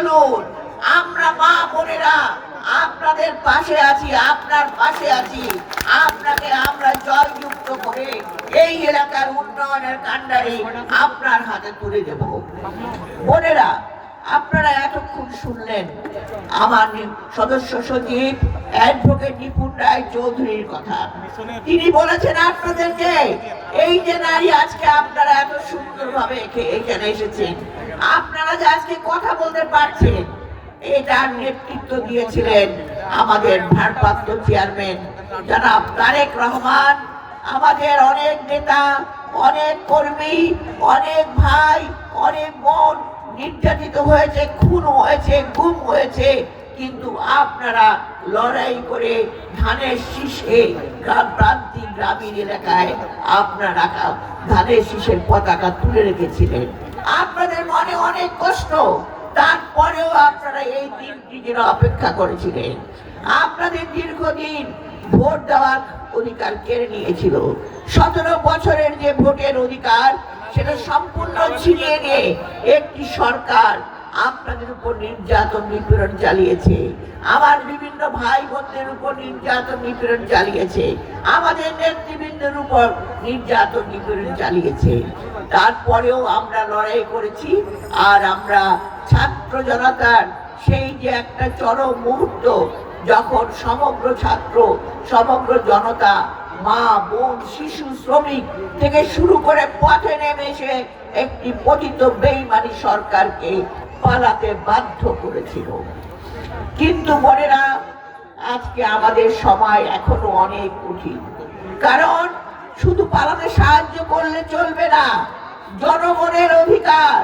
বলুন, আমরা মা বোনেরা আপনাদের পাশে আছি, আপনার পাশে আছি। আপনাকে আমরা জয়যুক্ত করে এই এলাকার উন্নয়নের কান্ডারি আপনার হাতে তুলে দেব। বোনেরা, আপনারা এতক্ষণ শুনলেন আমার সদস্য সচিব অ্যাডভোকেট নিপুণ রায় চৌধুরীর কথা। তিনি বলেছেন আপনাদেরকে, এই যে নারী আজকে আপনারা এত সুন্দরভাবে এখানে এসেছেন, আপনারা যে আজকে কথা বলতে পারছেন, এটার নেতৃত্ব দিয়েছিলেন আমাদের ভারপ্রাপ্ত চেয়ারম্যান জনাব তারেক রহমান। আমাদের অনেক নেতা, অনেক কর্মী, অনেক ভাই, অনেক বোন নির্যাতিত হয়েছে, খুন হয়েছে, গুম হয়েছে, কিন্তু আপনারা লড়াই করে ধানের শীষে প্রান্তিক গ্রামীণ এলাকায় আপনারা ধানের শীষের পতাকা তুলে রেখেছিলেন। আপনাদের মনে অনেক কষ্ট, তারপরেও আপনারা এই দিনটির জন্য অপেক্ষা করেছিলেন। আপনাদের দীর্ঘদিন ভোট দেওয়ার অধিকার কেড়ে নিয়েছিল। 17 বছরের যে ভোটের অধিকার, সেটা সম্পূর্ণ ছিনিয়ে নিয়ে একটি সরকার আপনাদের উপর নির্যাতন নিপীড়ন চালিয়েছে। আমার বিভিন্ন ভাই বোনদের উপর নির্যাতন নিপীড়ন চালিয়েছে, আমাদের নেতৃবৃন্দের উপর নির্যাতন নিপীড়ন চালিয়েছে। তারপরেও আমরা লড়াই করেছি। আর আমরা ছাত্র জনতার সেই যে একটা চরম মুহূর্ত, যখন সমগ্র ছাত্র, সমগ্র জনতা, মা বোন, শিশু, শ্রমিক থেকে শুরু করে পথে নেমে এসে একটি পতিত বেঈমানি সরকারকে পালাতে বাধ্য করেছিল। কিন্তু বোনেরা, আজকে আমাদের সময় এখনো অনেক কঠিন। কারণ শুধু পালাতে সাহায্য করলে চলবে না। জনগণের অধিকার,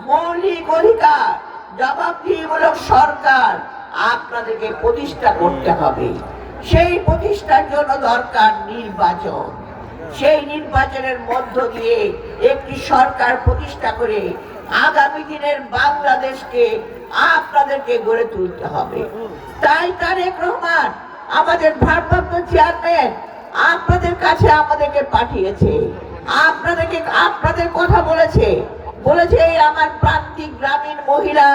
মৌলিক অধিকার, জবাবদিহিমূলক সরকার আপনাদেরকে প্রতিষ্ঠা করতে হবে। সেই প্রতিষ্ঠার জন্য দরকার নির্বাচন। সেই নির্বাচনের মধ্য দিয়ে একটি সরকার প্রতিষ্ঠা করে আগামী দিনের বাংলাদেশকে আপনাদেরকে গড়ে তুলতে হবে। তাই তারেক রহমান, আমাদের ভারপ্রাপ্ত চেয়ারম্যান, আপনাদের কাছে আমাদেরকে পাঠিয়েছে, আপনাদের কথা বলেছে। এই আমার প্রান্তিক গ্রামীণ মহিলা,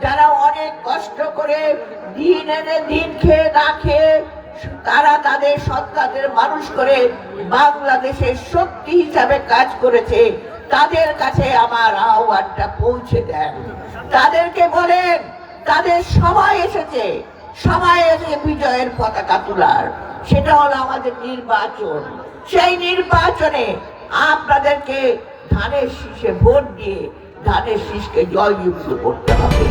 যারা অনেক কষ্ট করে দিন এনে দিন খেয়ে না খেয়ে তারা তাদের সন্তানদের মানুষ করে বাংলাদেশের শক্তি হিসাবে কাজ করেছে, তাদের কাছে আমার আহ্বানটা পৌঁছে দেন। তাদেরকে বলেন, তাদের সময় এসেছে বিজয়ের পতাকা তোলার। সেটা হলো আমাদের নির্বাচন। সেই নির্বাচনে আপনাদেরকে ধানের শীষে ভোট দিয়ে ধানের শীষকে জয়যুক্ত করতে হবে।